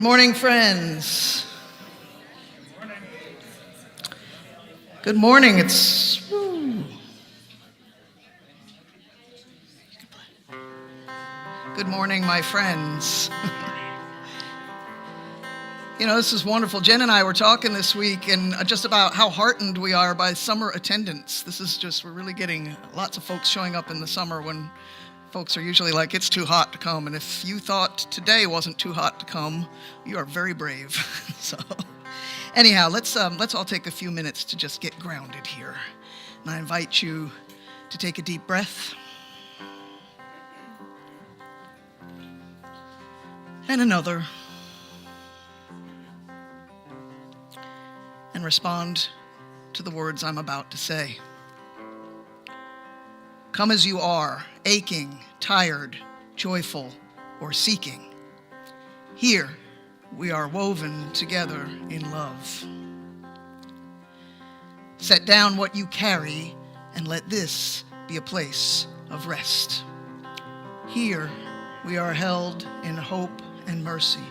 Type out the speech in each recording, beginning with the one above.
Morning, friends. Good morning. Good morning, my friends. This is wonderful. Jen and I were talking this week and just about how heartened we are by summer attendance. We're really getting lots of folks showing up in the summer when folks are usually like, it's too hot to come. And if you thought today wasn't too hot to come, you are very brave. So anyhow, let's all take a few minutes to just get grounded here. And I invite you to take a deep breath. And another. And respond to the words I'm about to say. Come as you are, aching, tired, joyful, or seeking. Here, we are woven together in love. Set down what you carry and let this be a place of rest. Here, we are held in hope and mercy.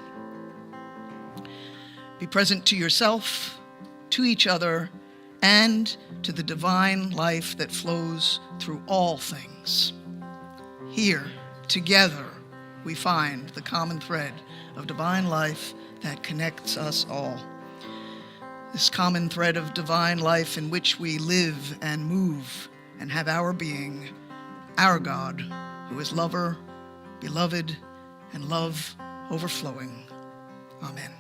Be present to yourself, to each other, and to the divine life that flows through all things. Here, together, we find the common thread of divine life that connects us all. This common thread of divine life in which we live and move and have our being, our God, who is lover, beloved, and love overflowing. Amen.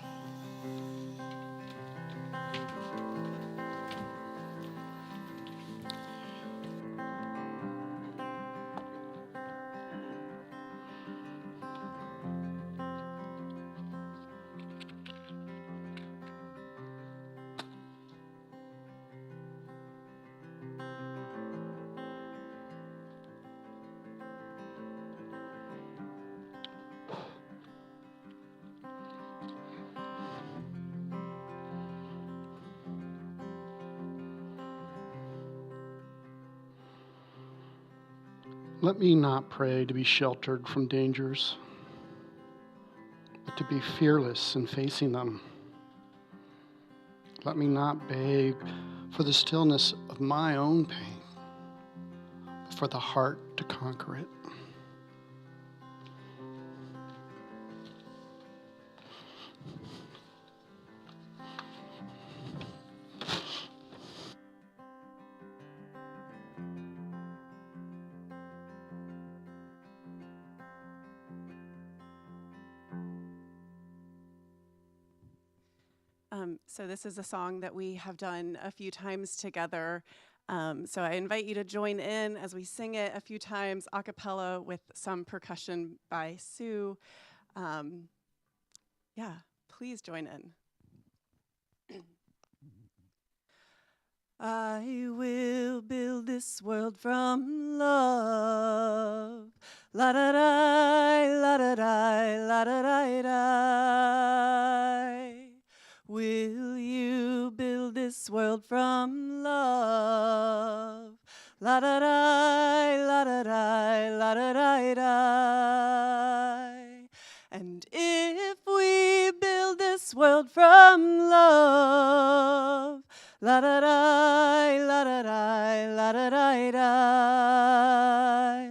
Let me not pray to be sheltered from dangers, but to be fearless in facing them. Let me not beg for the stillness of my own pain, but for the heart to conquer it. So this is a song that we have done a few times together. So I invite you to join in as we sing it a few times a cappella with some percussion by Sue. Please join in. I will build this world from love. La da da, la da da, la da da da. Will you build this world from love? La da da, la da da, la da da da. And if we build this world from love, la da da, la da da, la da da da,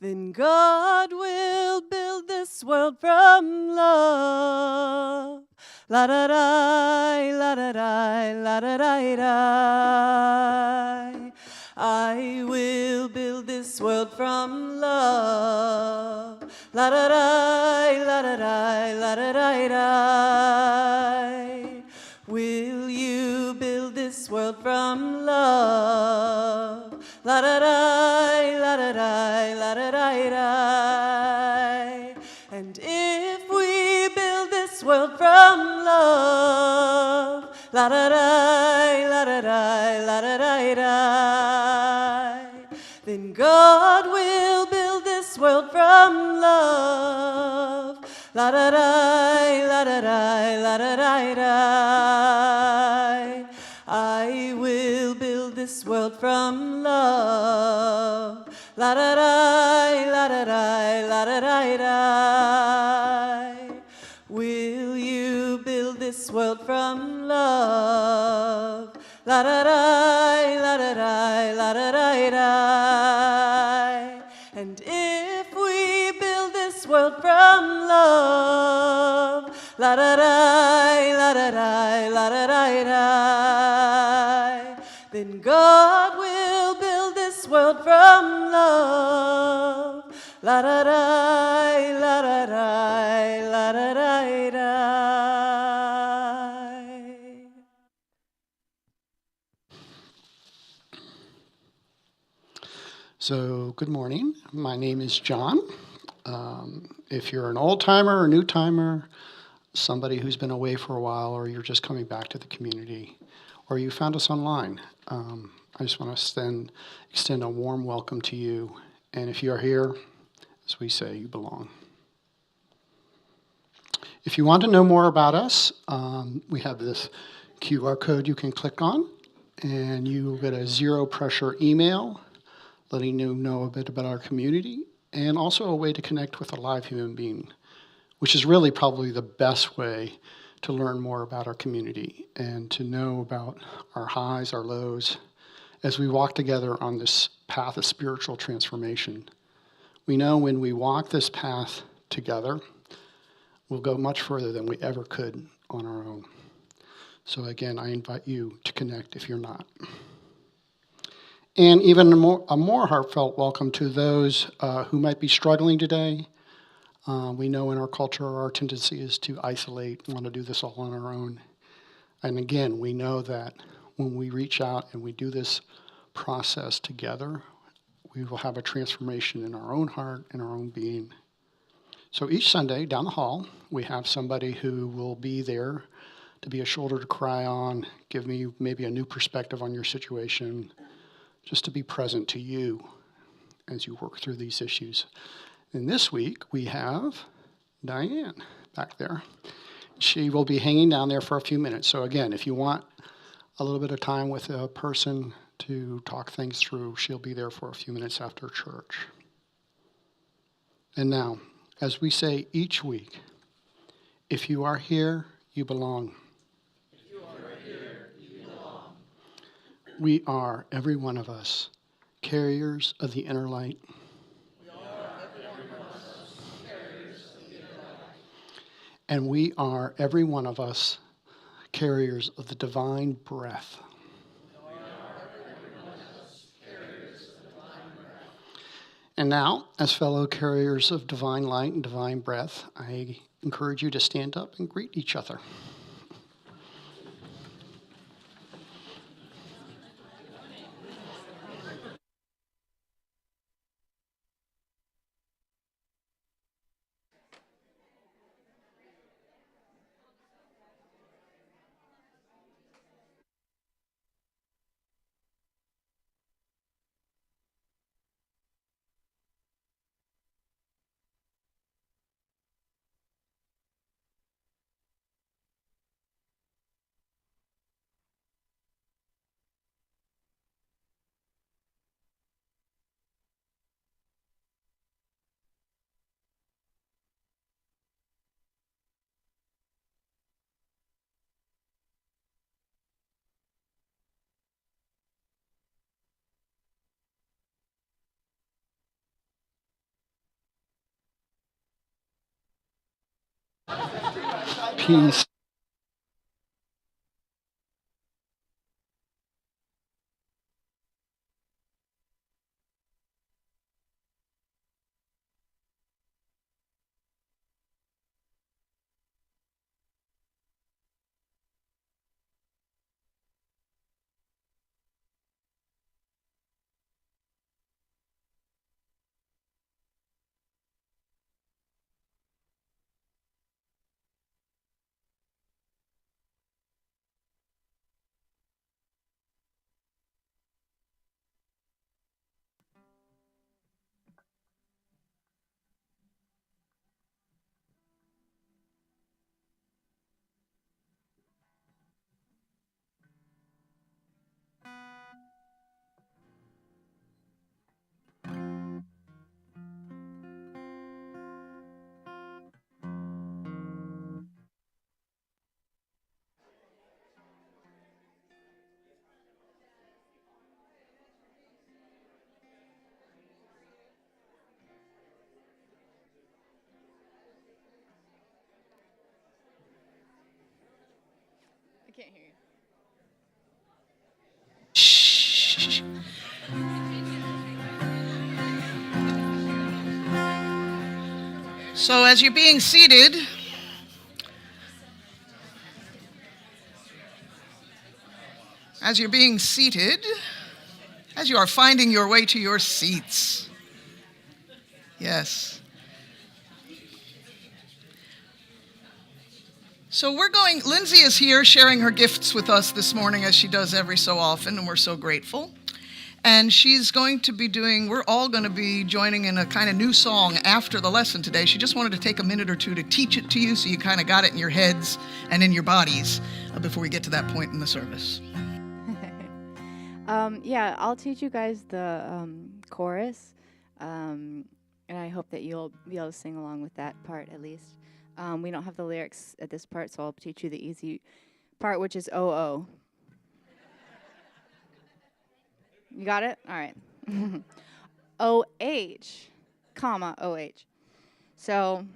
then God will build this world from love. La da da, la da da, la da da da. I will build this world from love. La da da, la da da, la da da da. Will you build this world from love? La da da, la da da, la da da da. And if we build this world from love, la da da, la da da, la da da da, then God will build this world from love. La da da, la da da, la da da da. I will build this world from love. La da da, la da da, la da da da. Will you this world from love. La da da, la da da, la da da da. And if we build this world from love, la da da, la da da, la da da da, then God will build this world from love. La da da, la da da, la da da da. So, good morning. My name is John. If you're an old timer or new timer, somebody who's been away for a while, or you're just coming back to the community, or you found us online, I just want to extend a warm welcome to you. And if you are here, as we say, you belong. If you want to know more about us, we have this QR code you can click on, and you will get a zero pressure email letting you know a bit about our community, and also a way to connect with a live human being, which is really probably the best way to learn more about our community and to know about our highs, our lows, as we walk together on this path of spiritual transformation. We know when we walk this path together, we'll go much further than we ever could on our own. So again, I invite you to connect if you're not. And even a more heartfelt welcome to those who might be struggling today. We know in our culture our tendency is to isolate, want to do this all on our own. And again, we know that when we reach out and we do this process together, we will have a transformation in our own heart and our own being. So each Sunday down the hall, we have somebody who will be there to be a shoulder to cry on, give me maybe a new perspective on your situation, just to be present to you as you work through these issues. And this week, we have Diane back there. She will be hanging down there for a few minutes. So again, if you want a little bit of time with a person to talk things through, she'll be there for a few minutes after church. And now, as we say each week, if you are here, you belong. We are, every one of us, carriers of the inner light. And we are, every one of us, carriers of the divine breath. And now, as fellow carriers of divine light and divine breath, I encourage you to stand up and greet each other. Peace. can't hear you. Shh. So as you're being seated, as you are finding your way to your seats, yes. So Lindsay is here sharing her gifts with us this morning as she does every so often, and we're so grateful. And she's going to be we're all going to be joining in a kind of new song after the lesson today. She just wanted to take a minute or two to teach it to you so you kind of got it in your heads and in your bodies before we get to that point in the service. Yeah, I'll teach you guys the chorus, and I hope that you'll be able to sing along with that part at least. We don't have the lyrics at this part, so I'll teach you the easy part, which is O-O. You got it? All right. O-H, comma, O-H. So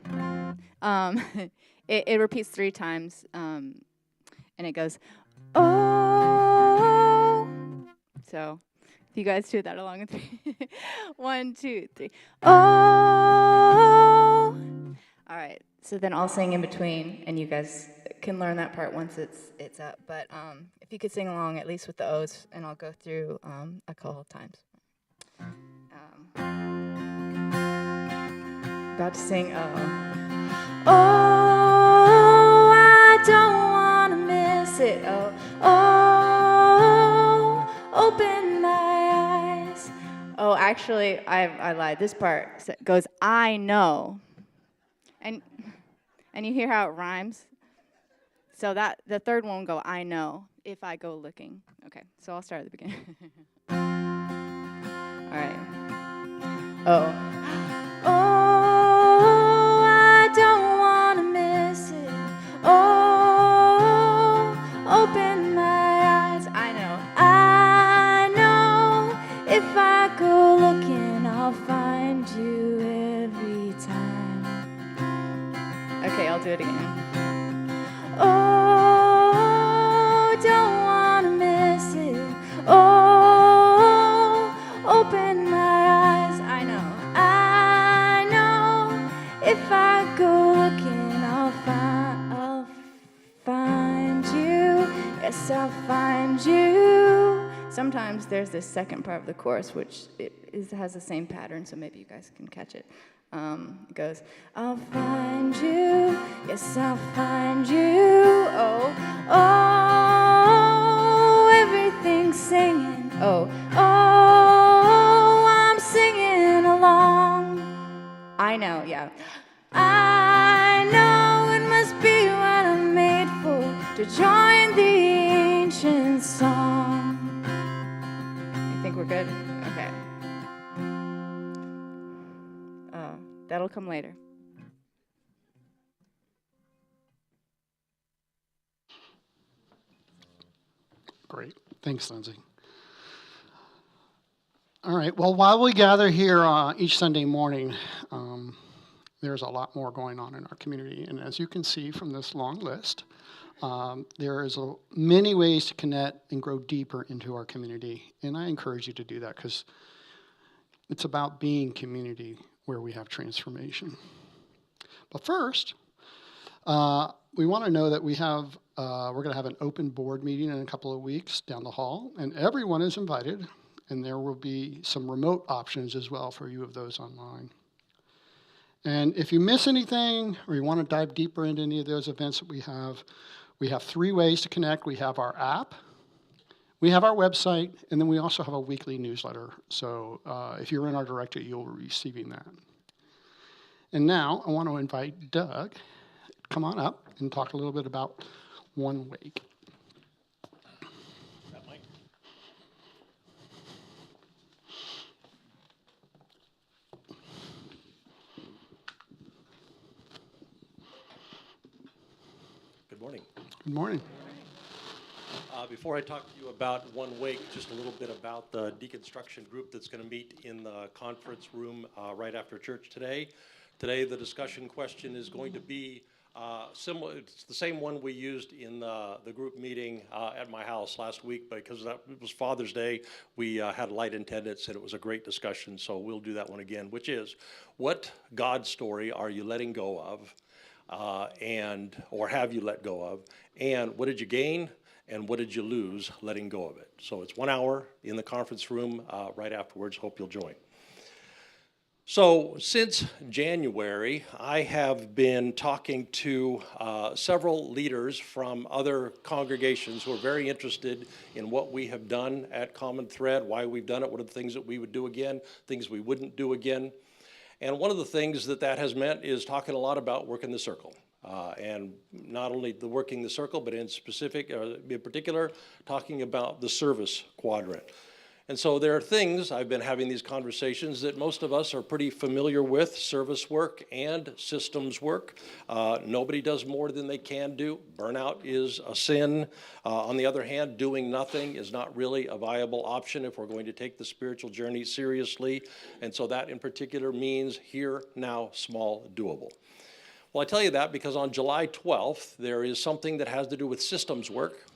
it repeats 3 times, and it goes, oh. So if you guys do that along with me. 1, 2, 3. Oh. All right. So then I'll sing in between, and you guys can learn that part once it's up. But if you could sing along at least with the O's, and I'll go through a couple of times. About to sing O. Oh, I don't want to miss it. Oh, oh, open my eyes. Oh, actually, I lied. This part goes, I know. And you hear how it rhymes? So that the third one will go, I know, if I go looking. Okay, so I'll start at the beginning. All right. Oh. Oh, I don't want to miss it. Oh, open my eyes. I know, if I go looking, I'll find you every time. Okay, I'll do it again. Oh, don't want to miss it. Oh, open my eyes. I know, if I go looking, I'll find you. Yes, I'll find you. Sometimes there's this second part of the chorus, which has the same pattern, so maybe you guys can catch it. It goes, I'll find you, yes, I'll find you, oh, oh, everything's singing, oh, oh, I'm singing along. I know, yeah. I know it must be what I'm made for, to join the ancient song. You think we're good? Okay. That'll come later. Great. Thanks, Lindsay. All right. Well, while we gather here each Sunday morning, there's a lot more going on in our community. And as you can see from this long list, there is many ways to connect and grow deeper into our community. And I encourage you to do that because it's about being community where we have transformation. But first, we want to know that we're going to have an open board meeting in a couple of weeks down the hall, and everyone is invited, and there will be some remote options as well for you of those online. And if you miss anything or you want to dive deeper into any of those events that we have 3 ways to connect. We have our app, we have our website, and then we also have a weekly newsletter. So if you're in our directory, you'll be receiving that. And now I want to invite Doug, come on up and talk a little bit about One Wake. Good morning. Good morning. Before I talk to you about One Wake, just a little bit about the deconstruction group that's going to meet in the conference room right after church today. Today, the discussion question is going to be Similar, it's the same one we used in the group meeting at my house last week, because that it was Father's Day. We had light attendance, and it was a great discussion, so we'll do that one again, which is, what God story are you letting go of, or have you let go of, and what did you gain, and what did you lose letting go of it? So it's 1 hour in the conference room right afterwards. Hope you'll join. So since January, I have been talking to several leaders from other congregations who are very interested in what we have done at Common Thread, why we've done it, what are the things that we would do again, things we wouldn't do again. And one of the things that has meant is talking a lot about working the circle. And not only the working the circle, but in particular, talking about the service quadrant. And so there are things, I've been having these conversations that most of us are pretty familiar with: service work and systems work. Nobody does more than they can do. Burnout is a sin. On the other hand, doing nothing is not really a viable option if we're going to take the spiritual journey seriously. And so that in particular means here, now, small, doable. Well, I tell you that because on July 12th, there is something that has to do with systems work.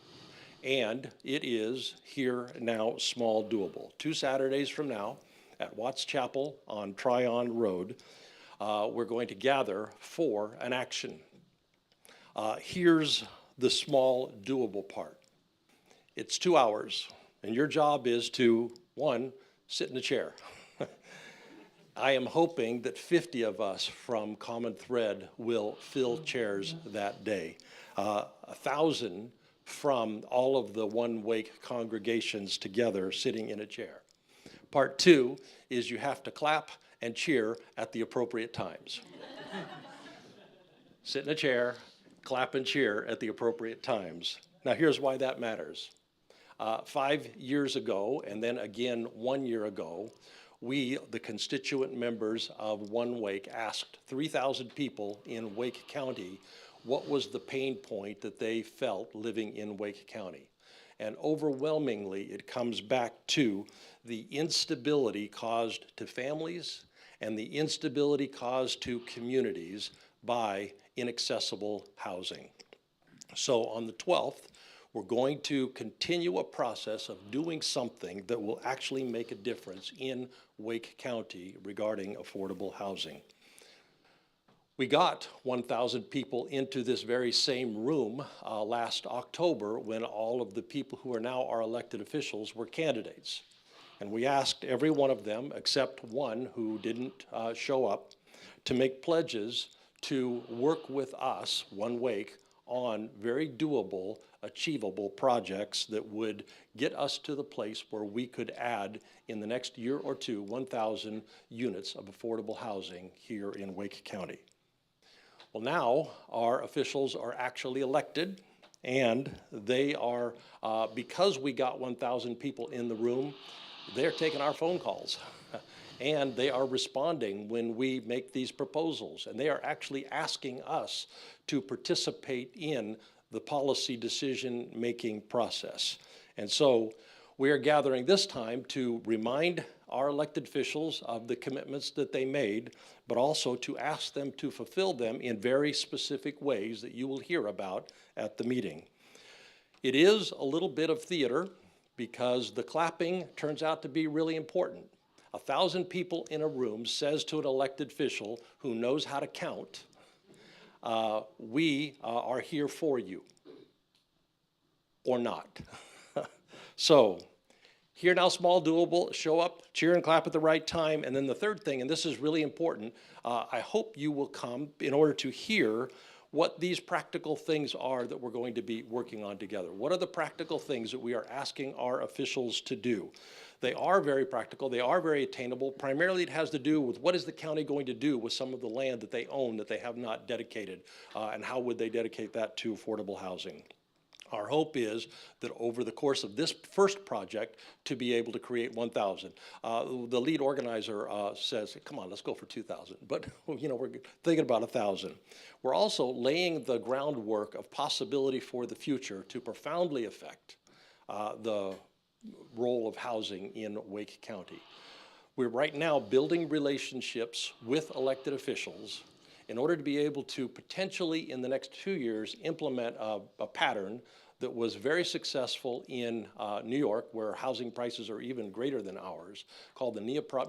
And it is here, now, small, doable. 2 Saturdays from now at Watts Chapel on Tryon Road, we're going to gather for an action. Here's the small, doable part. It's 2 hours, and your job is to, 1, sit in a chair. I am hoping that 50 of us from Common Thread will fill chairs that day. 1,000 from all of the One Wake congregations together sitting in a chair. Part 2 is you have to clap and cheer at the appropriate times. Sit in a chair, clap and cheer at the appropriate times. Now here's why that matters. 5 years ago, and then again 1 year ago, we, the constituent members of One Wake, asked 3,000 people in Wake County what was the pain point that they felt living in Wake County. And overwhelmingly, it comes back to the instability caused to families and the instability caused to communities by inaccessible housing. So on the 12th, we're going to continue a process of doing something that will actually make a difference in Wake County regarding affordable housing. We got 1,000 people into this very same room last October when all of the people who are now our elected officials were candidates. And we asked every one of them, except one who didn't show up, to make pledges to work with us, One Wake, on very doable, achievable projects that would get us to the place where we could add, in the next year or two, 1,000 units of affordable housing here in Wake County. Well, now our officials are actually elected, and they are, because we got 1,000 people in the room, they're taking our phone calls. And they are responding when we make these proposals. And they are actually asking us to participate in the policy decision-making process. And so we are gathering this time to remind our elected officials of the commitments that they made, but also to ask them to fulfill them in very specific ways that you will hear about at the meeting. It is a little bit of theater because the clapping turns out to be really important. 1,000 people in a room says to an elected official who knows how to count, we are here for you, or not. So, here now, small, doable, show up, cheer and clap at the right time. And then the third thing, and this is really important, I hope you will come in order to hear what these practical things are that we're going to be working on together. What are the practical things that we are asking our officials to do? They are very practical, they are very attainable. Primarily it has to do with what is the county going to do with some of the land that they own that they have not dedicated, and how would they dedicate that to affordable housing. Our hope is that over the course of this first project to be able to create 1,000. The lead organizer says, come on, let's go for 2,000. But you know, we're thinking about 1,000. We're also laying the groundwork of possibility for the future to profoundly affect the role of housing in Wake County. We're right now building relationships with elected officials in order to be able to potentially in the next 2 years implement a pattern that was very successful in New York, where housing prices are even greater than ours, called the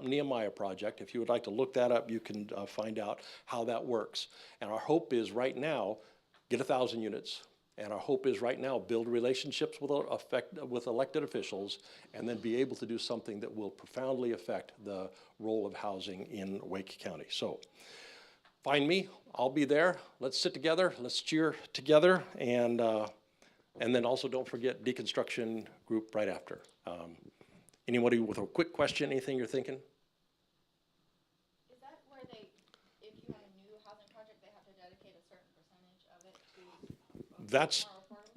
Nehemiah Project. If you would like to look that up, you can find out how that works. And our hope is right now, get 1,000 units. And our hope is right now, build relationships with elected officials, and then be able to do something that will profoundly affect the role of housing in Wake County. So find me, I'll be there. Let's sit together, let's cheer together, and then also don't forget deconstruction group right after. Anybody with a quick question, anything you're thinking? Is that where they, if you have a new housing project, they have to dedicate a certain percentage of it to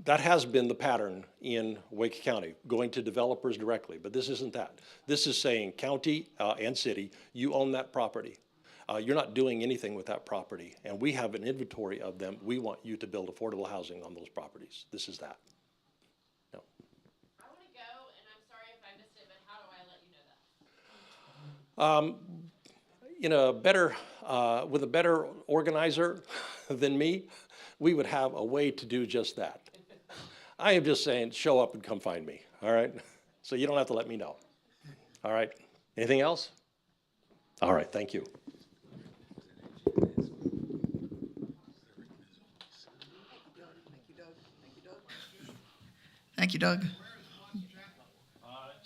That has been the pattern in Wake County, going to developers directly, but this isn't that. This is saying county and city, you own that property. You're not doing anything with that property, and we have an inventory of them. We want you to build affordable housing on those properties. This is that. No. I want to go, and I'm sorry if I missed it, but how do I let you know that? In a better, with a better organizer than me, we would have a way to do just that. I am just saying, show up and come find me, all right? So you don't have to let me know. All right, anything else? All right, thank you. Thank you, Doug. It's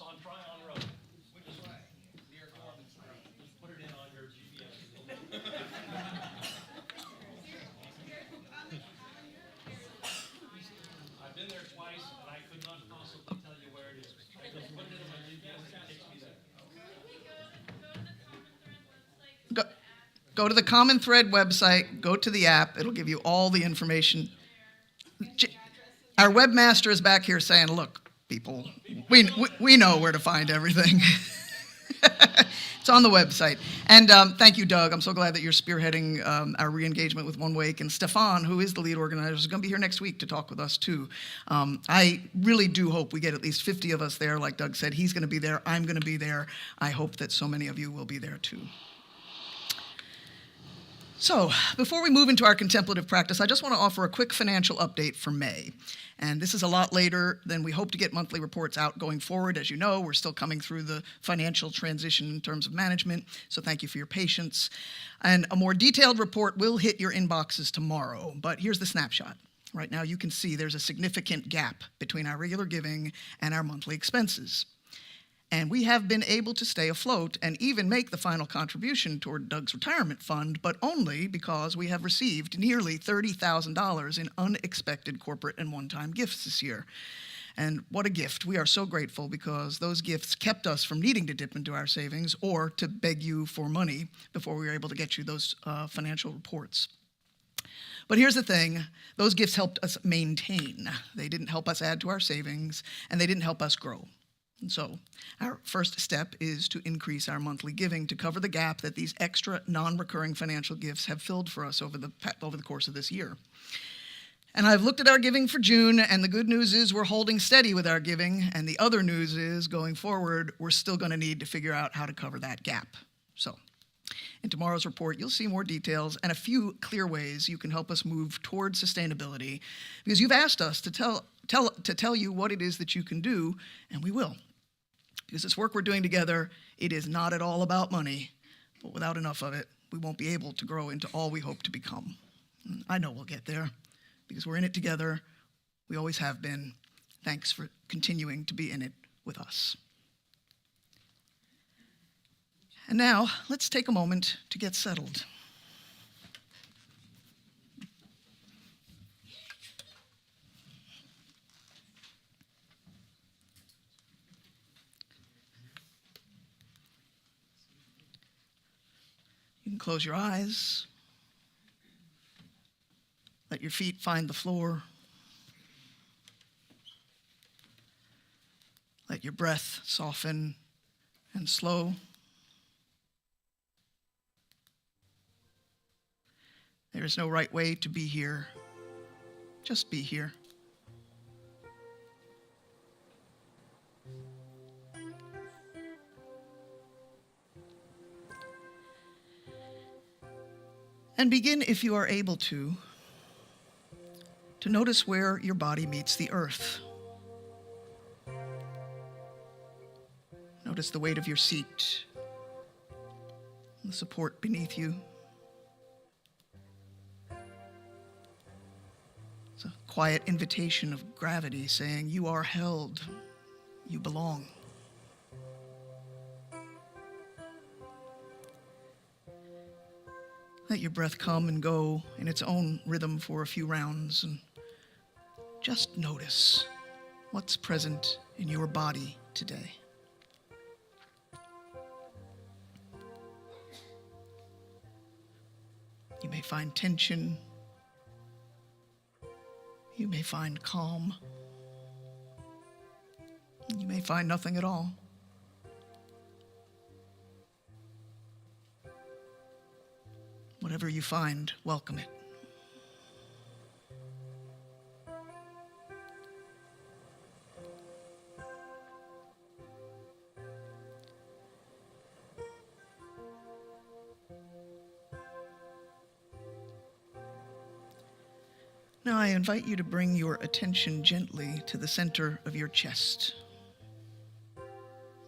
on Tryon Road. Which way? Near Corbin's Road. Just put it in on your GPS. I've been there twice, and I could not possibly tell you where it is. I just put it in my GPS, and it takes me there. Go to the Common Thread website, go to the app, it'll give you all the information. Our webmaster is back here saying, look, people, we know where to find everything. It's on the website. And thank you, Doug. I'm so glad that you're spearheading our re-engagement with One Wake. And Stefan, who is the lead organizer, is going to be here next week to talk with us, too. I really do hope we get at least 50 of us there. Like Doug said, he's going to be there. I'm going to be there. I hope that so many of you will be there, too. So, before we move into our contemplative practice, I just want to offer a quick financial update for May. And this is a lot later than we hope to get monthly reports out going forward. As you know, we're still coming through the financial transition in terms of management, so thank you for your patience. And a more detailed report will hit your inboxes tomorrow, but here's the snapshot. Right now, you can see there's a significant gap between our regular giving and our monthly expenses. And we have been able to stay afloat and even make the final contribution toward Doug's retirement fund, but only because we have received nearly $30,000 in unexpected corporate and one-time gifts this year. And what a gift. We are so grateful because those gifts kept us from needing to dip into our savings or to beg you for money before we were able to get you those financial reports. But here's the thing, those gifts helped us maintain. They didn't help us add to our savings, and they didn't help us grow. And so our first step is to increase our monthly giving to cover the gap that these extra non-recurring financial gifts have filled for us over the course of this year. And I've looked at our giving for June, and the good news is we're holding steady with our giving, and the other news is going forward, we're still going to need to figure out how to cover that gap. So in tomorrow's report, you'll see more details and a few clear ways you can help us move toward sustainability, because you've asked us to tell you what it is that you can do, and we will. Because this work we're doing together, it is not at all about money, but without enough of it, we won't be able to grow into all we hope to become. And I know we'll get there, because we're in it together. We always have been. Thanks for continuing to be in it with us. And now, let's take a moment to get settled. You can close your eyes. Let your feet find the floor. Let your breath soften and slow. There is no right way to be here. Just be here. And begin, if you are able to notice where your body meets the earth. Notice the weight of your seat, the support beneath you. It's a quiet invitation of gravity saying, you are held, you belong. Let your breath come and go in its own rhythm for a few rounds, and just notice what's present in your body today. You may find tension. You may find calm. You may find nothing at all. Whatever you find, welcome it. Now I invite you to bring your attention gently to the center of your chest.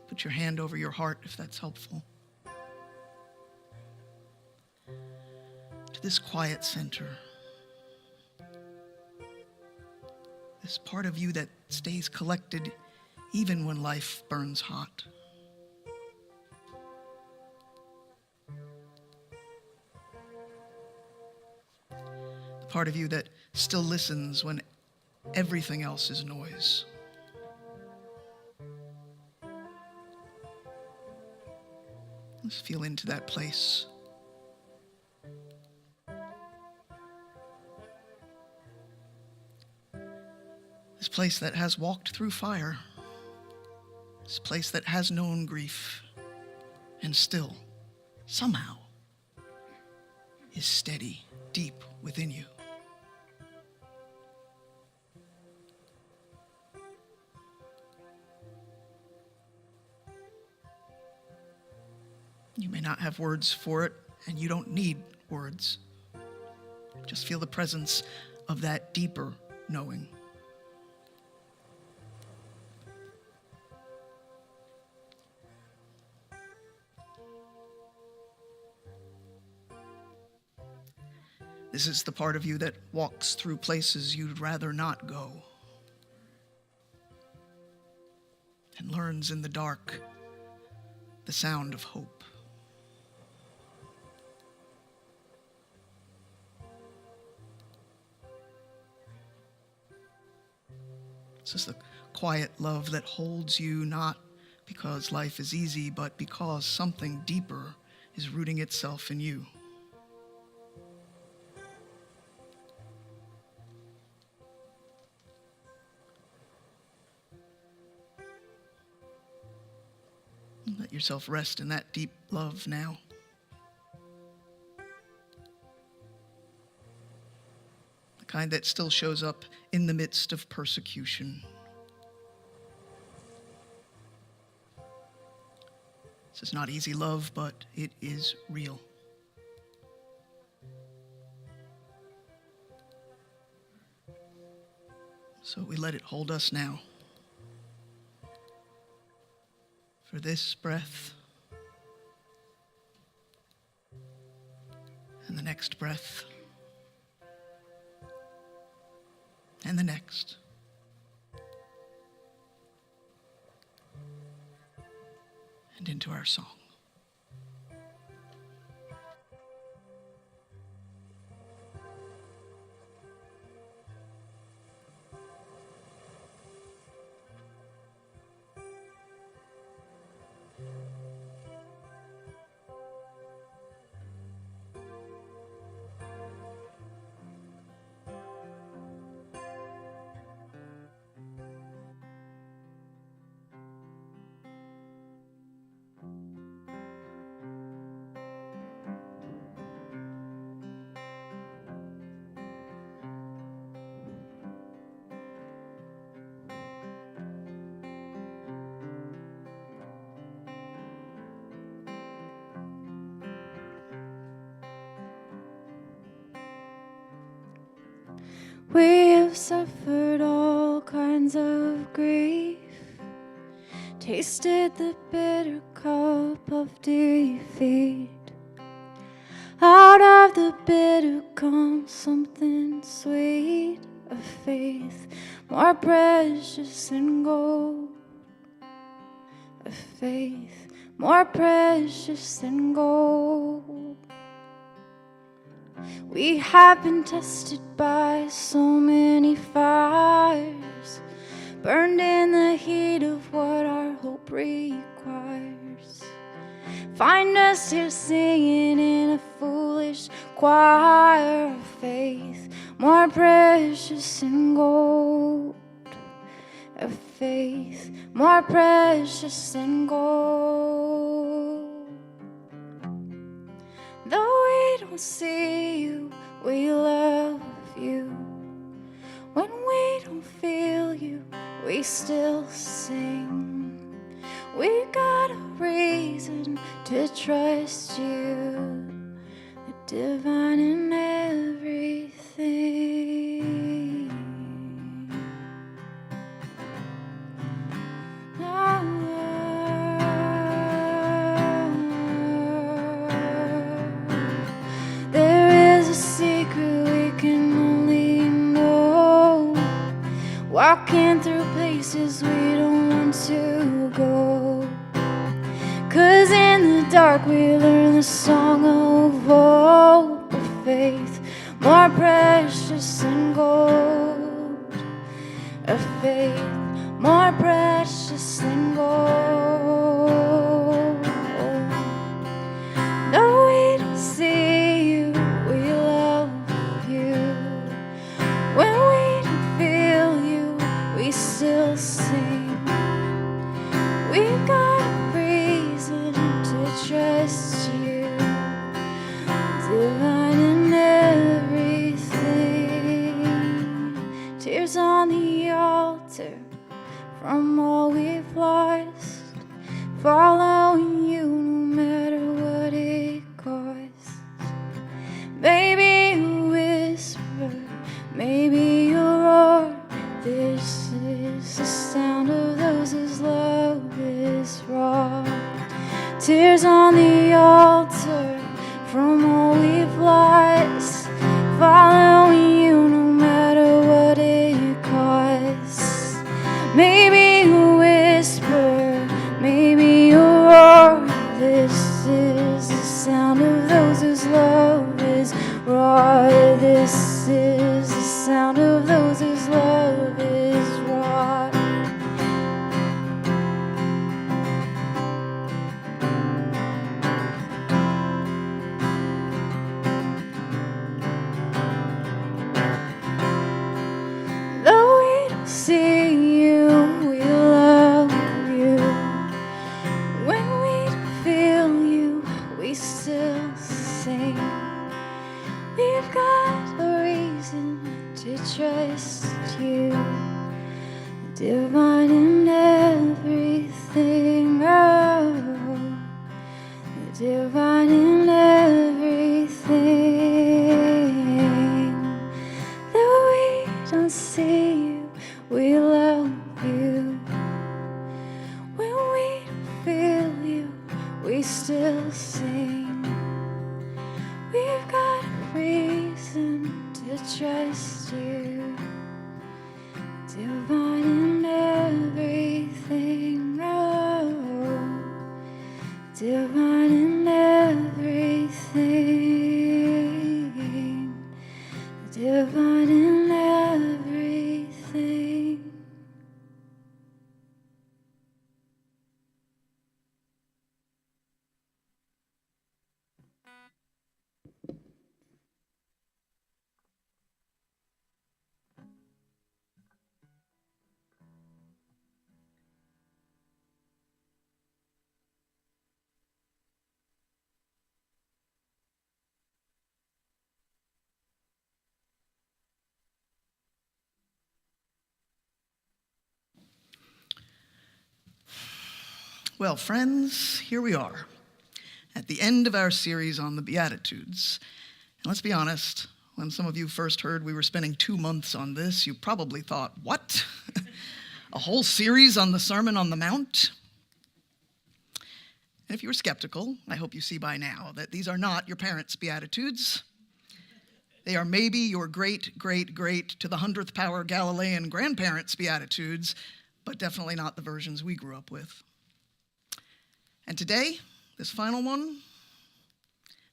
Put your hand over your heart if that's helpful. To this quiet center. This part of you that stays collected even when life burns hot. The part of you that still listens when everything else is noise. Let's feel into that place. This place that has walked through fire. This place that has known grief and still, somehow, is steady deep within you. You may not have words for it, and you don't need words. Just feel the presence of that deeper knowing. This is the part of you that walks through places you'd rather not go and learns in the dark the sound of hope. This is the quiet love that holds you not because life is easy, but because something deeper is rooting itself in you. Let yourself rest in that deep love now. The kind that still shows up in the midst of persecution. This is not easy love, but it is real. So we let it hold us now. For this breath and the next breath and the next. And into our song. tasted the bitter cup of defeat. Out of the bitter comes something sweet, a faith more precious than gold, a faith more precious than gold. We have been tested by so many fires, burned in the heat of what our hope requires. Find us here singing in a foolish choir of faith, more precious than gold, of faith, more precious than gold. Though we don't see you, we love you. When we don't feel you, we still sing. We got a reason to trust you, the divine in everything. There is a secret we can only know, walking through places we don't want to go. 'Cause in the dark we learn the song of hope, of faith, more precious than gold, of faith, more precious than gold. Though we don't see you, we love you. When we don't feel you, we still sing. We've got a reason to trust you, divine in everything. Tears on the altar from all we've lost, following you no matter what it costs. Maybe you whisper, maybe you roar. This is the sound of those whose love is raw. Tears on the altar from all we've lost, following you no matter what it costs. Maybe you whisper, maybe you roar. This is the sound of those whose love is raw. This is the sound of those whose love is raw. Though we don't see you, we love you. When we don't feel you, we still sing. We've got a reason to trust you, divine in everything. Oh, divine in everything. Though we don't see you, we love you. When we don't feel you, we still sing. We've got a reason to trust you, divine in everything. Oh, divine in everything, divine in everything. Well, friends, here we are at the end of our series on the Beatitudes. And let's be honest, when some of you first heard we were spending 2 months on this, you probably thought, what? A whole series on the Sermon on the Mount? And if you were skeptical, I hope you see by now that these are not your parents' Beatitudes. They are maybe your great, great, great to the 100th power Galilean grandparents' Beatitudes, but definitely not the versions we grew up with. And today, this final one,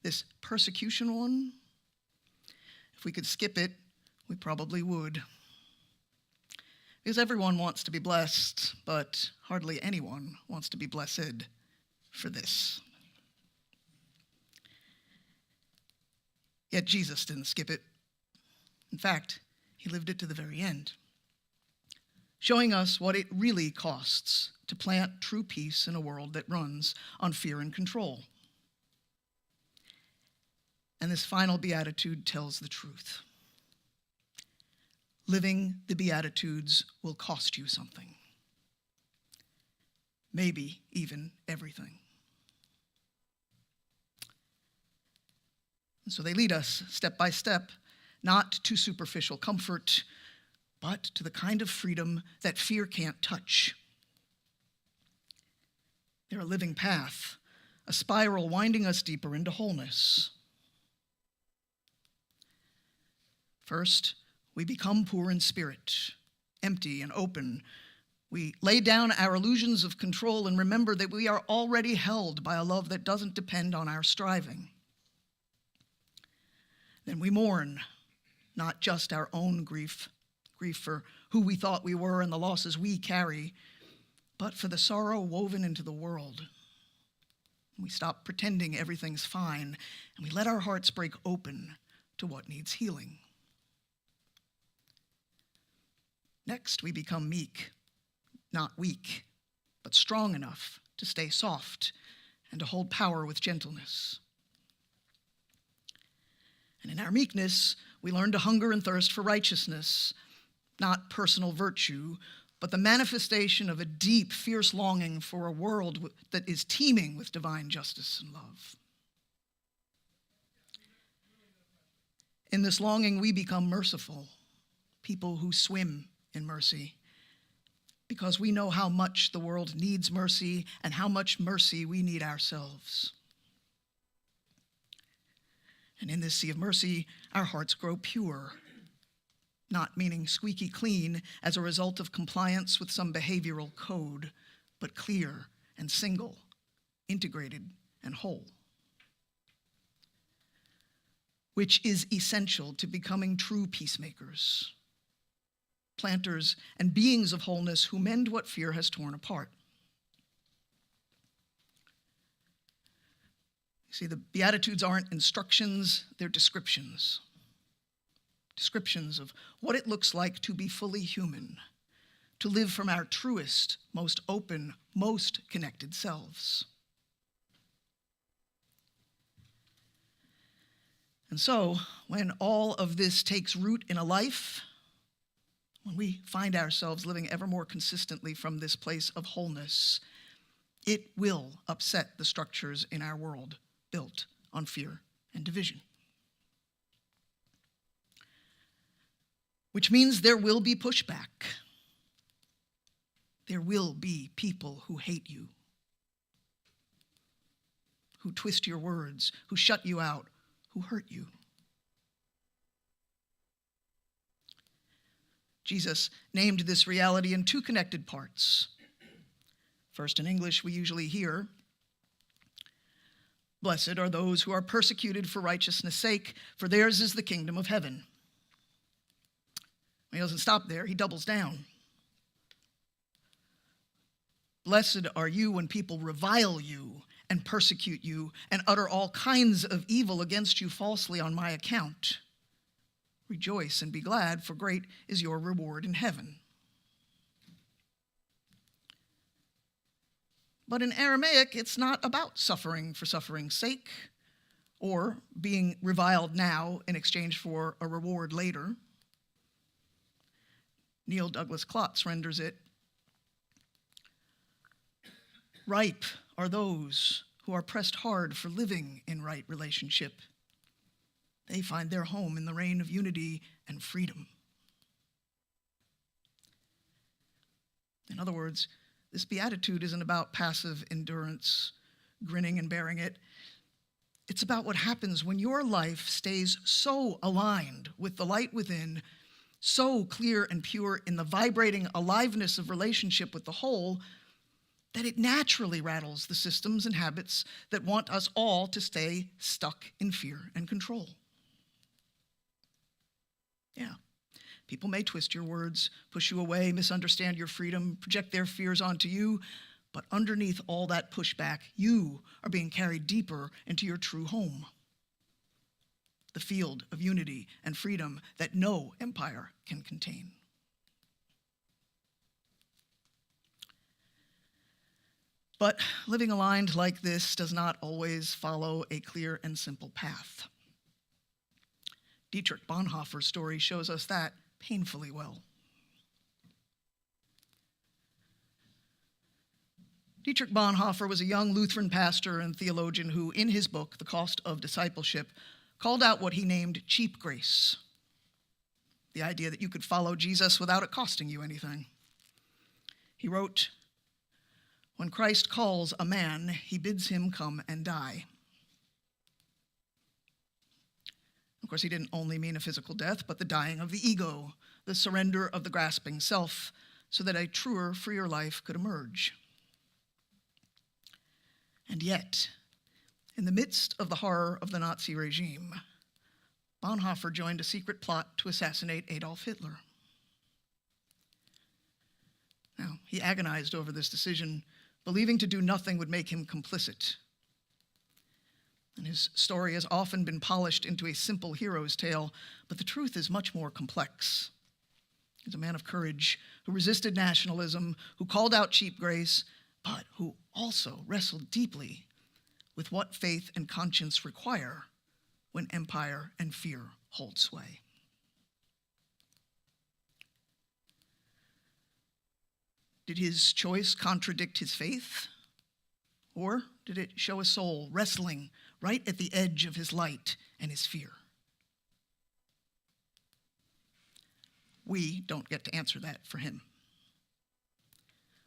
this persecution one, if we could skip it, we probably would. Because everyone wants to be blessed, but hardly anyone wants to be blessed for this. Yet Jesus didn't skip it. In fact, he lived it to the very end, showing us what it really costs to plant true peace in a world that runs on fear and control. And this final beatitude tells the truth. Living the Beatitudes will cost you something. Maybe even everything. And so they lead us step by step, not to superficial comfort, but to the kind of freedom that fear can't touch. They're a living path, a spiral winding us deeper into wholeness. First, we become poor in spirit, empty and open. We lay down our illusions of control and remember that we are already held by a love that doesn't depend on our striving. Then we mourn, not just our own grief for who we thought we were and the losses we carry, but for the sorrow woven into the world. We stop pretending everything's fine, and we let our hearts break open to what needs healing. Next, we become meek, not weak, but strong enough to stay soft and to hold power with gentleness. And in our meekness, we learn to hunger and thirst for righteousness, not personal virtue, but the manifestation of a deep, fierce longing for a world that is teeming with divine justice and love. In this longing, we become merciful, people who swim in mercy, because we know how much the world needs mercy and how much mercy we need ourselves. And in this sea of mercy, our hearts grow pure, not meaning squeaky clean as a result of compliance with some behavioral code, but clear and single, integrated and whole, which is essential to becoming true peacemakers, planters and beings of wholeness who mend what fear has torn apart. See, the Beatitudes aren't instructions, they're descriptions. Descriptions of what it looks like to be fully human, to live from our truest, most open, most connected selves. And so, when all of this takes root in a life, when we find ourselves living ever more consistently from this place of wholeness, it will upset the structures in our world built on fear and division. Which means there will be pushback. There will be people who hate you, who twist your words, who shut you out, who hurt you. Jesus named this reality in two connected parts. First, in English, we usually hear, "Blessed are those who are persecuted for righteousness' sake, for theirs is the kingdom of heaven." He doesn't stop there, he doubles down. "Blessed are you when people revile you and persecute you and utter all kinds of evil against you falsely on my account. Rejoice and be glad, for great is your reward in heaven." But in Aramaic, it's not about suffering for suffering's sake or being reviled now in exchange for a reward later. Neil Douglas Klotz renders it, "Ripe are those who are pressed hard for living in right relationship. They find their home in the reign of unity and freedom." In other words, this beatitude isn't about passive endurance, grinning and bearing it. It's about what happens when your life stays so aligned with the light within, so clear and pure in the vibrating aliveness of relationship with the whole, that it naturally rattles the systems and habits that want us all to stay stuck in fear and control. Yeah. People may twist your words, push you away, misunderstand your freedom, project their fears onto you, but underneath all that pushback, you are being carried deeper into your true home, the field of unity and freedom that no empire can contain. But living aligned like this does not always follow a clear and simple path. Dietrich Bonhoeffer's story shows us that painfully well. Dietrich Bonhoeffer was a young Lutheran pastor and theologian who, in his book, The Cost of Discipleship, called out what he named cheap grace, the idea that you could follow Jesus without it costing you anything. He wrote, "When Christ calls a man, he bids him come and die." Of course, he didn't only mean a physical death, but the dying of the ego, the surrender of the grasping self, so that a truer, freer life could emerge. And yet, in the midst of the horror of the Nazi regime, Bonhoeffer joined a secret plot to assassinate Adolf Hitler. Now, he agonized over this decision, believing to do nothing would make him complicit. And his story has often been polished into a simple hero's tale, but the truth is much more complex. He's a man of courage who resisted nationalism, who called out cheap grace, but who also wrestled deeply with what faith and conscience require when empire and fear hold sway. Did his choice contradict his faith? Or did it show a soul wrestling right at the edge of his light and his fear? We don't get to answer that for him.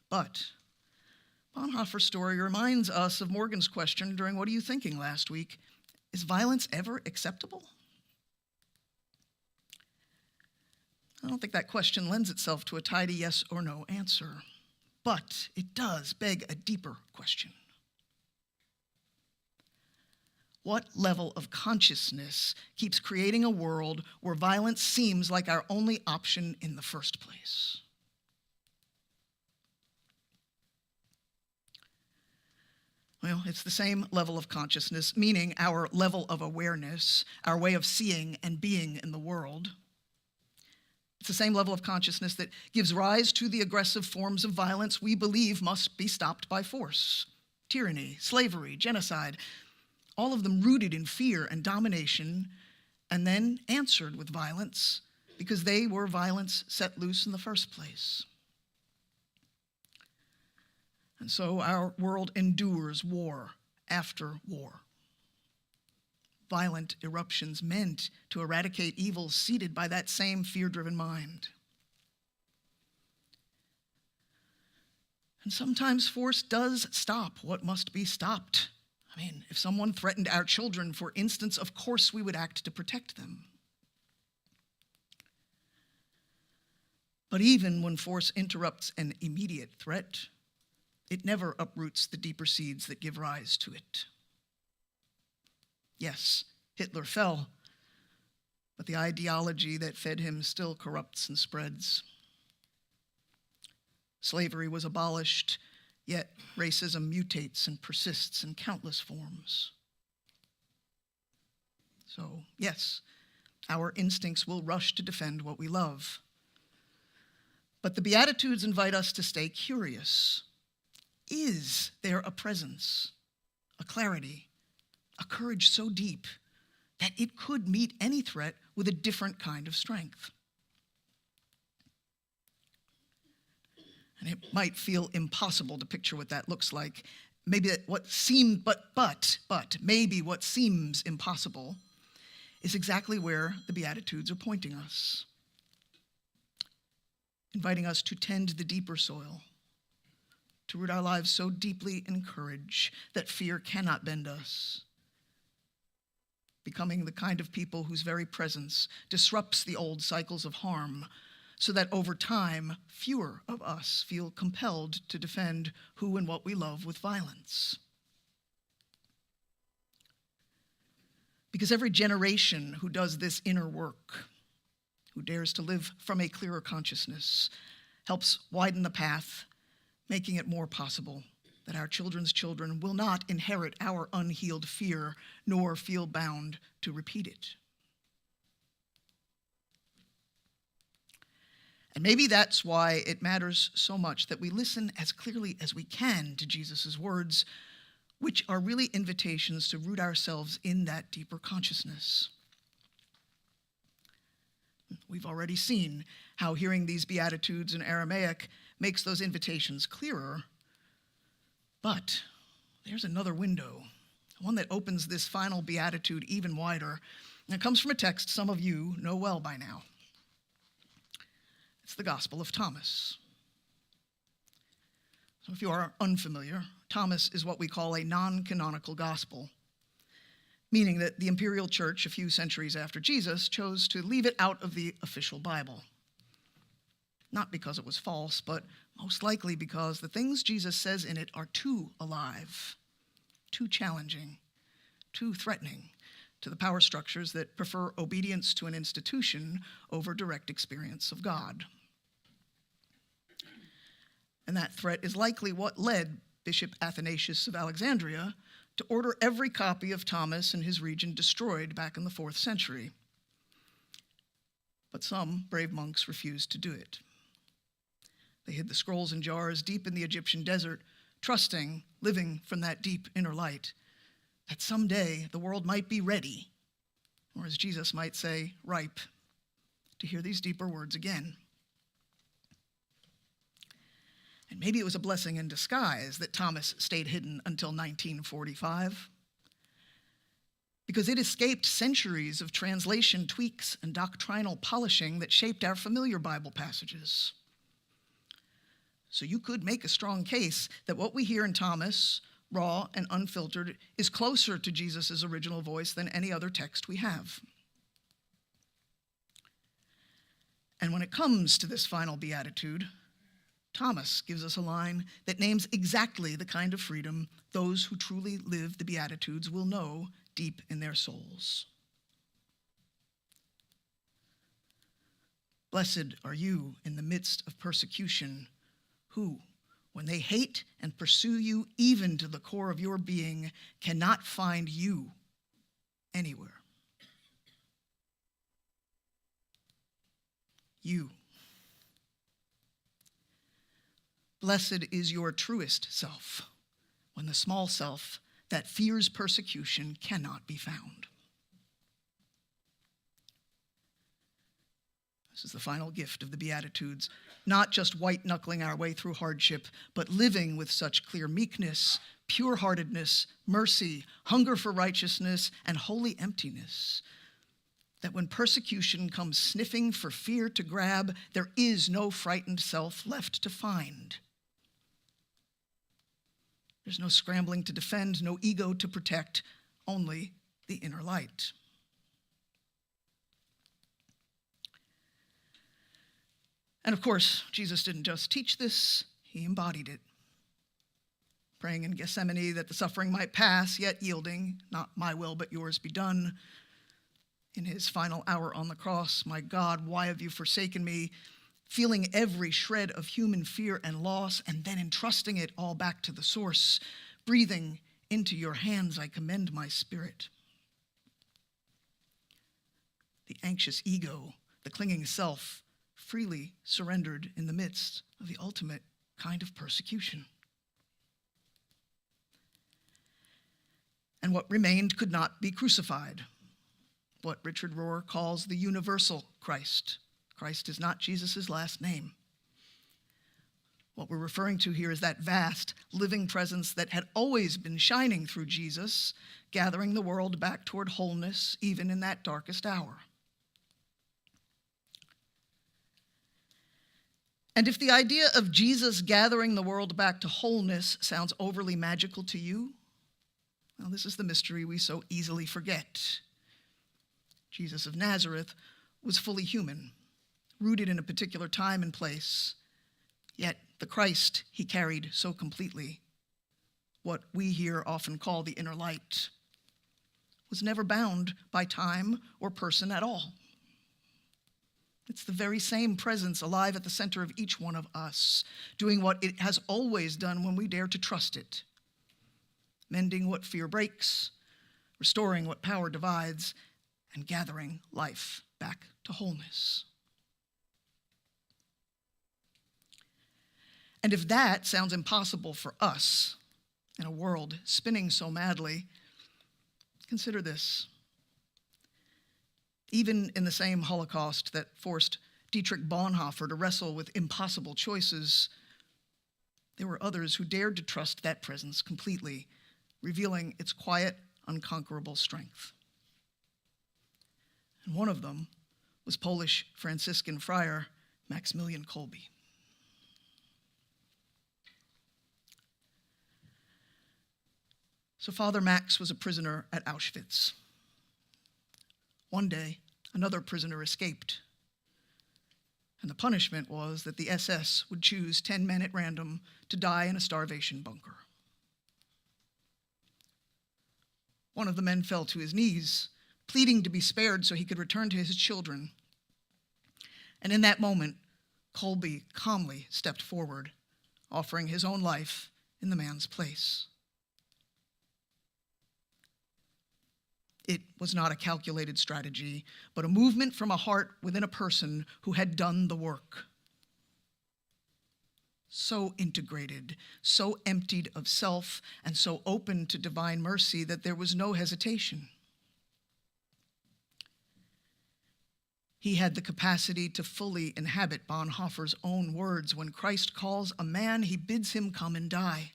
But Bonhoeffer's story reminds us of Morgan's question during What Are You Thinking last week? Is violence ever acceptable? I don't think that question lends itself to a tidy yes or no answer, but it does beg a deeper question. What level of consciousness keeps creating a world where violence seems like our only option in the first place? Well, it's the same level of consciousness, meaning our level of awareness, our way of seeing and being in the world. It's the same level of consciousness that gives rise to the aggressive forms of violence we believe must be stopped by force. Tyranny, slavery, genocide, all of them rooted in fear and domination, and then answered with violence because they were violence set loose in the first place. And so our world endures war after war. Violent eruptions meant to eradicate evils seeded by that same fear-driven mind. And sometimes force does stop what must be stopped. I mean, if someone threatened our children, for instance, of course we would act to protect them. But even when force interrupts an immediate threat, it never uproots the deeper seeds that give rise to it. Yes, Hitler fell, but the ideology that fed him still corrupts and spreads. Slavery was abolished, yet racism mutates and persists in countless forms. So, yes, our instincts will rush to defend what we love. But the Beatitudes invite us to stay curious. Is there a presence, a clarity, a courage so deep that it could meet any threat with a different kind of strength? And it might feel impossible to picture what that looks like. Maybe what seemed, but maybe what seems impossible is exactly where the Beatitudes are pointing us, inviting us to tend the deeper soil, to root our lives so deeply in courage that fear cannot bend us, becoming the kind of people whose very presence disrupts the old cycles of harm, so that over time, fewer of us feel compelled to defend who and what we love with violence. Because every generation who does this inner work, who dares to live from a clearer consciousness, helps widen the path, making it more possible that our children's children will not inherit our unhealed fear, nor feel bound to repeat it. And maybe that's why it matters so much that we listen as clearly as we can to Jesus' words, which are really invitations to root ourselves in that deeper consciousness. We've already seen how hearing these Beatitudes in Aramaic makes those invitations clearer. But there's another window, one that opens this final beatitude even wider. And it comes from a text some of you know well by now. It's the Gospel of Thomas. So if you are unfamiliar, Thomas is what we call a non-canonical gospel, meaning that the imperial church a few centuries after Jesus chose to leave it out of the official Bible. Not because it was false, but most likely because the things Jesus says in it are too alive, too challenging, too threatening to the power structures that prefer obedience to an institution over direct experience of God. And that threat is likely what led Bishop Athanasius of Alexandria to order every copy of Thomas and his region destroyed back in the 4th century. But some brave monks refused to do it. They hid the scrolls in jars deep in the Egyptian desert, trusting, living from that deep inner light, that someday the world might be ready, or as Jesus might say, ripe, to hear these deeper words again. And maybe it was a blessing in disguise that Thomas stayed hidden until 1945, because it escaped centuries of translation tweaks and doctrinal polishing that shaped our familiar Bible passages. So you could make a strong case that what we hear in Thomas, raw and unfiltered, is closer to Jesus' original voice than any other text we have. And when it comes to this final beatitude, Thomas gives us a line that names exactly the kind of freedom those who truly live the Beatitudes will know deep in their souls. Blessed are you in the midst of persecution, who, when they hate and pursue you even to the core of your being, cannot find you anywhere. You. Blessed is your truest self, when the small self that fears persecution cannot be found. This is the final gift of the Beatitudes, not just white-knuckling our way through hardship, but living with such clear meekness, pure-heartedness, mercy, hunger for righteousness, and holy emptiness, that when persecution comes sniffing for fear to grab, there is no frightened self left to find. There's no scrambling to defend, no ego to protect, only the inner light. And of course, Jesus didn't just teach this, he embodied it. Praying in Gethsemane that the suffering might pass, yet yielding, not my will but yours be done. In his final hour on the cross, my God, why have you forsaken me? Feeling every shred of human fear and loss, and then entrusting it all back to the source, breathing, into your hands I commend my spirit. The anxious ego, the clinging self, freely surrendered in the midst of the ultimate kind of persecution. And what remained could not be crucified, what Richard Rohr calls the universal Christ. Christ is not Jesus' last name. What we're referring to here is that vast, living presence that had always been shining through Jesus, gathering the world back toward wholeness, even in that darkest hour. And if the idea of Jesus gathering the world back to wholeness sounds overly magical to you, well, this is the mystery we so easily forget. Jesus of Nazareth was fully human, rooted in a particular time and place, yet the Christ he carried so completely, what we here often call the inner light, was never bound by time or person at all. It's the very same presence alive at the center of each one of us, doing what it has always done when we dare to trust it, mending what fear breaks, restoring what power divides, and gathering life back to wholeness. And if that sounds impossible for us in a world spinning so madly, consider this. Even in the same Holocaust that forced Dietrich Bonhoeffer to wrestle with impossible choices, there were others who dared to trust that presence completely, revealing its quiet, unconquerable strength. And one of them was Polish Franciscan friar Maximilian Kolbe. So Father Max was a prisoner at Auschwitz. One day, another prisoner escaped, and the punishment was that the SS would choose 10 men at random to die in a starvation bunker. One of the men fell to his knees, pleading to be spared so he could return to his children. And in that moment, Kolbe calmly stepped forward, offering his own life in the man's place. It was not a calculated strategy, but a movement from a heart within a person who had done the work. So integrated, so emptied of self, and so open to divine mercy that there was no hesitation. He had the capacity to fully inhabit Bonhoeffer's own words: when Christ calls a man, he bids him come and die.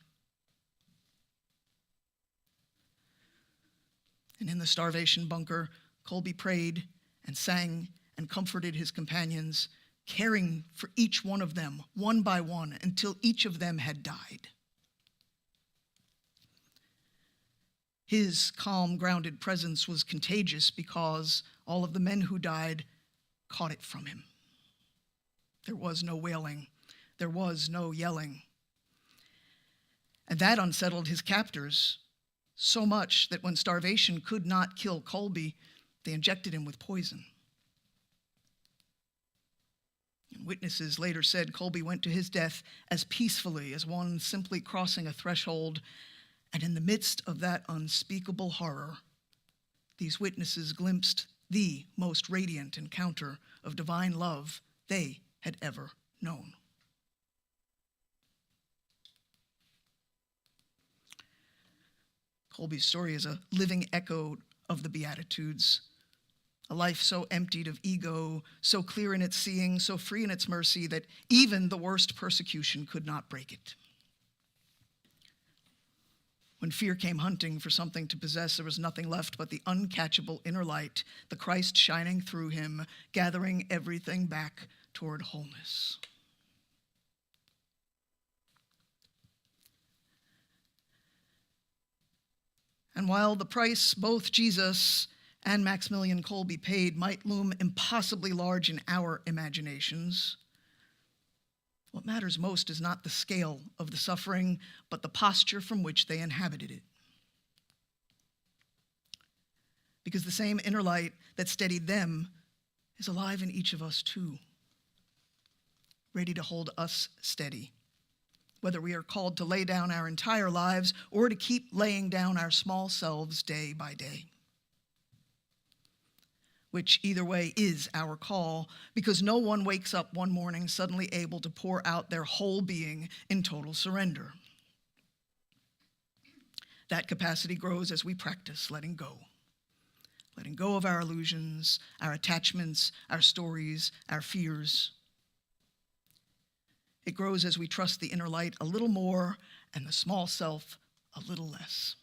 And in the starvation bunker, Kolbe prayed and sang and comforted his companions, caring for each one of them, one by one, until each of them had died. His calm, grounded presence was contagious because all of the men who died caught it from him. There was no wailing. There was no yelling. And that unsettled his captors so much that when starvation could not kill Kolbe, they injected him with poison. And witnesses later said Kolbe went to his death as peacefully as one simply crossing a threshold, and in the midst of that unspeakable horror, these witnesses glimpsed the most radiant encounter of divine love they had ever known. Kolbe's story is a living echo of the Beatitudes, a life so emptied of ego, so clear in its seeing, so free in its mercy that even the worst persecution could not break it. When fear came hunting for something to possess, there was nothing left but the uncatchable inner light, the Christ shining through him, gathering everything back toward wholeness. And while the price both Jesus and Maximilian Kolbe paid might loom impossibly large in our imaginations, what matters most is not the scale of the suffering, but the posture from which they inhabited it. Because the same inner light that steadied them is alive in each of us too, ready to hold us steady, whether we are called to lay down our entire lives or to keep laying down our small selves day by day. Which either way is our call, because no one wakes up one morning suddenly able to pour out their whole being in total surrender. That capacity grows as we practice letting go of our illusions, our attachments, our stories, our fears. It grows as we trust the inner light a little more and the small self a little less.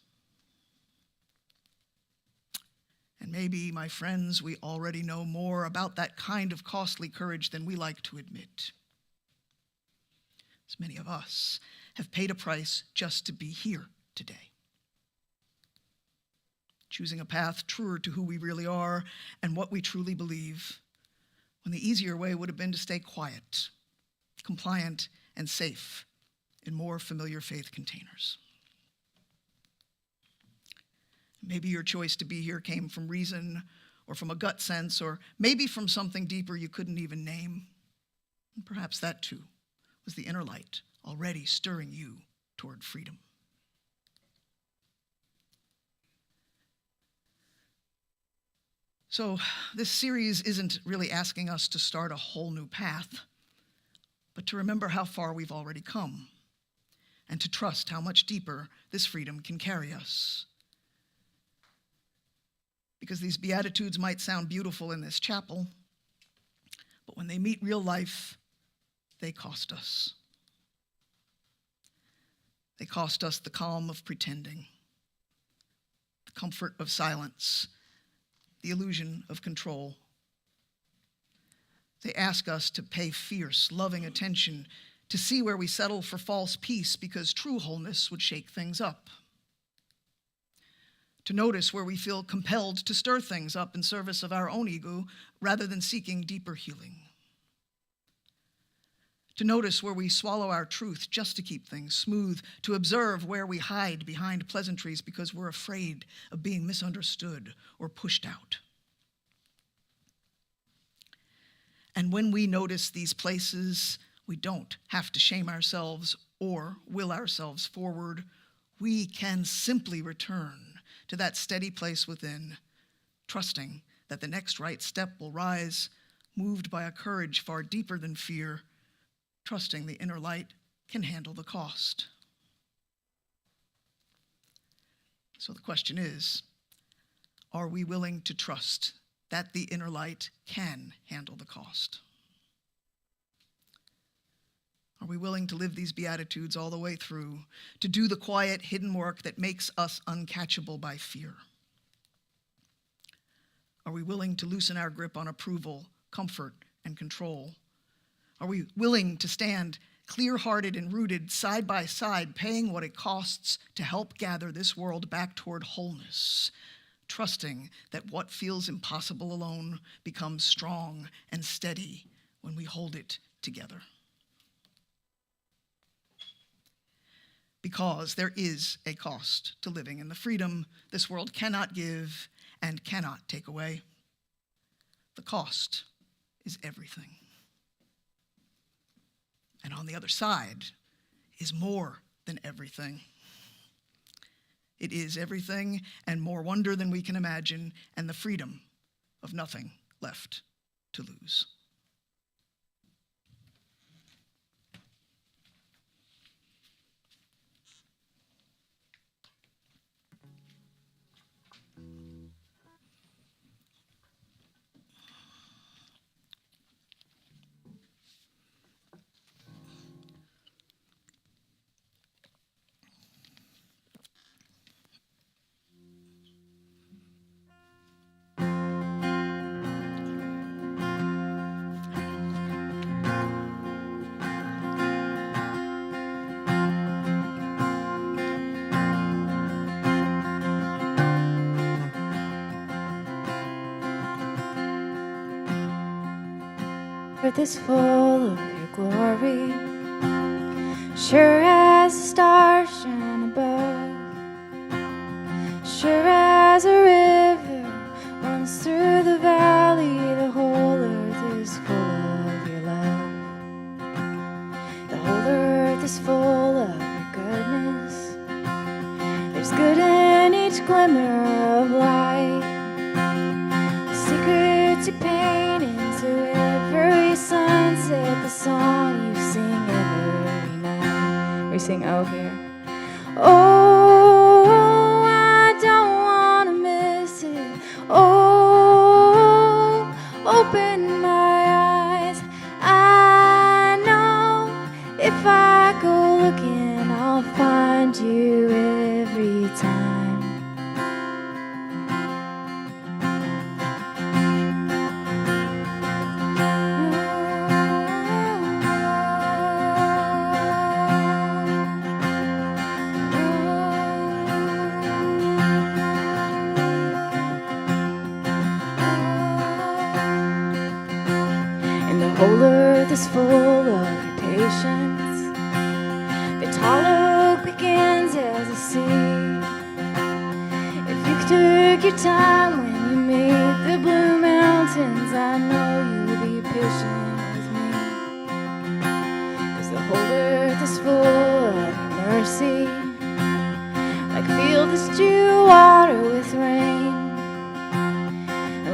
And maybe, my friends, we already know more about that kind of costly courage than we like to admit. many of us, have paid a price just to be here today. Choosing a path truer to who we really are and what we truly believe, when the easier way would have been to stay quiet, compliant, and safe in more familiar faith containers. Maybe your choice to be here came from reason or from a gut sense, or maybe from something deeper you couldn't even name. And perhaps that too was the inner light already stirring you toward freedom. So this series isn't really asking us to start a whole new path, but to remember how far we've already come and to trust how much deeper this freedom can carry us. Because these Beatitudes might sound beautiful in this chapel, but when they meet real life, they cost us. They cost us the calm of pretending, the comfort of silence, the illusion of control. They ask us to pay fierce, loving attention, to see where we settle for false peace because true wholeness would shake things up. To notice where we feel compelled to stir things up in service of our own ego rather than seeking deeper healing. To notice where we swallow our truth just to keep things smooth, to observe where we hide behind pleasantries because we're afraid of being misunderstood or pushed out. And when we notice these places, we don't have to shame ourselves or will ourselves forward. We can simply return to that steady place within, trusting that the next right step will rise, moved by a courage far deeper than fear, trusting the inner light can handle the cost. So the question is, are we willing to trust that the inner light can handle the cost? Are we willing to live these Beatitudes all the way through, to do the quiet, hidden work that makes us uncatchable by fear? Are we willing to loosen our grip on approval, comfort, and control? Are we willing to stand clear-hearted and rooted side by side, paying what it costs to help gather this world back toward wholeness, trusting that what feels impossible alone becomes strong and steady when we hold it together? Because there is a cost to living in the freedom this world cannot give and cannot take away. The cost is everything. And on the other side is more than everything. It is everything and more wonder than we can imagine, and the freedom of nothing left to lose. Earth is full of your glory, sure as the stars shine above, sure as a river runs through the valley. The whole earth is full of your love. The whole earth is full of your goodness. There's good in each glimmer of light. The secrets you paint into every sunset, the song you sing every night. We sing oh here. Oh, I don't want to miss it. Oh, open my eyes. I know if I go looking, I'll find you every time. whole earth is full of patience. The tall oak begins as a seed. If you took your time when you made the blue mountains, I know you'll be patient with me. 'Cause the whole earth is full of mercy, like field that's due water with rain.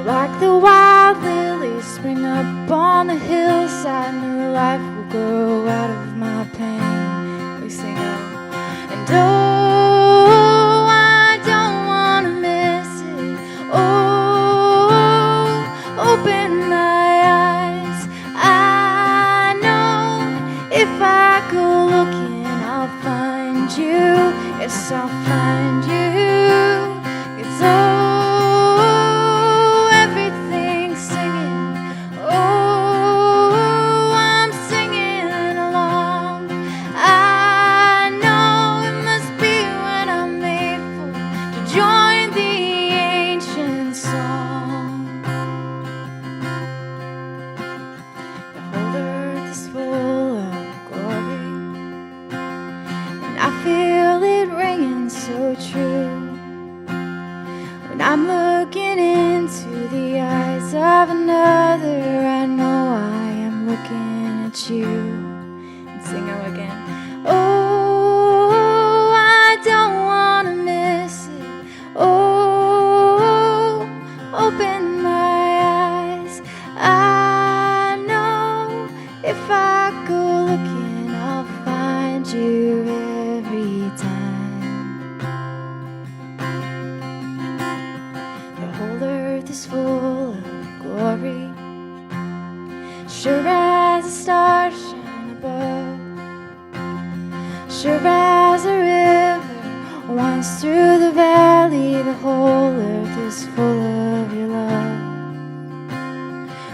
Like the wild lilies spring up on the hillside, new life will grow out of my pain. We sing it. And oh, I don't want to miss it. Oh, open my eyes. I know if I go looking, I'll find you. Yes, I'll find you. It's everything's singing. Oh, I'm singing along. I know it must be when I'm made for to join the ancient song. The whole earth is full of glory, and I feel it ringing so true. When I'm looking into the eyes of another, I know I am looking at you. And sing it again. Oh, I don't want to miss it. Oh, open my eyes. I know if I go looking, I'll find you every time. The whole earth is full of glory, sure as the stars shine above, sure as a river winds through the valley. The whole earth is full of your love.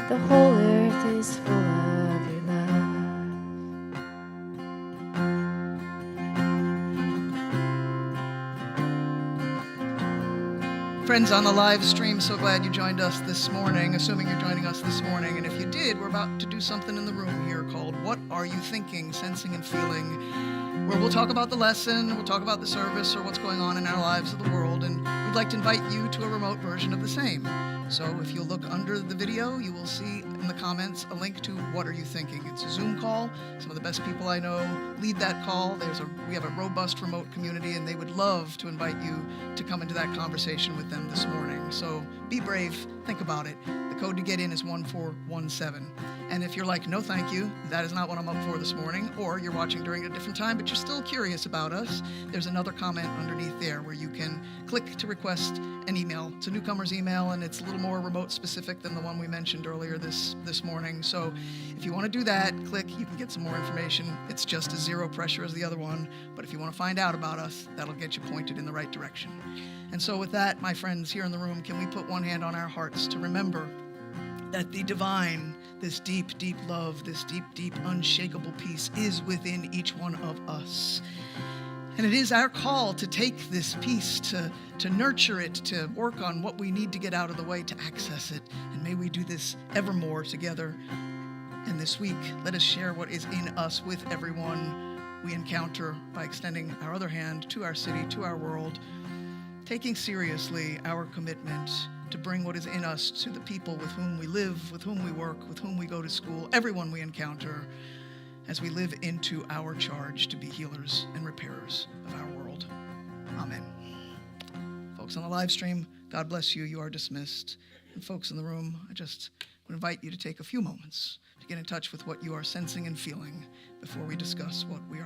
The whole earth is full of your love. Friends on the live stream, so glad you joined us this morning, assuming you're joining us this morning. And if you did, we're about to do something in the room here called What Are You Thinking, Sensing and Feeling, where we'll talk about the lesson, we'll talk about the service, or what's going on in our lives of the world, and we'd like to invite you to a remote version of the same. So if you look under the video, you will see in the comments a link to What Are You Thinking? It's a Zoom call. Some of the best people I know lead that call. We have a robust remote community, and they would love to invite you to come into that conversation with them this morning. So be brave, think about it. The code to get in is 1417. And if you're like, no thank you, that is not what I'm up for this morning, or you're watching during a different time, but you're still curious about us, there's another comment underneath there where you can click to request an email. It's a newcomer's email, and it's a little more remote specific than the one we mentioned earlier this morning. So if you want to do that, click, you can get some more information. It's just as zero pressure as the other one, but if you want to find out about us, that'll get you pointed in the right direction. And so with that, my friends here in the room, can we put one hand on our hearts to remember that the divine, this deep, deep love, this deep, deep, unshakable peace is within each one of us. And it is our call to take this peace, to nurture it, to work on what we need to get out of the way to access it. And may we do this evermore together. And this week, let us share what is in us with everyone we encounter by extending our other hand to our city, to our world, taking seriously our commitment to bring what is in us to the people with whom we live, with whom we work, with whom we go to school, everyone we encounter, as we live into our charge to be healers and repairers of our world. Amen. Folks on the live stream, God bless you. You are dismissed. And folks in the room, I just would invite you to take a few moments to get in touch with what you are sensing and feeling before we discuss what we are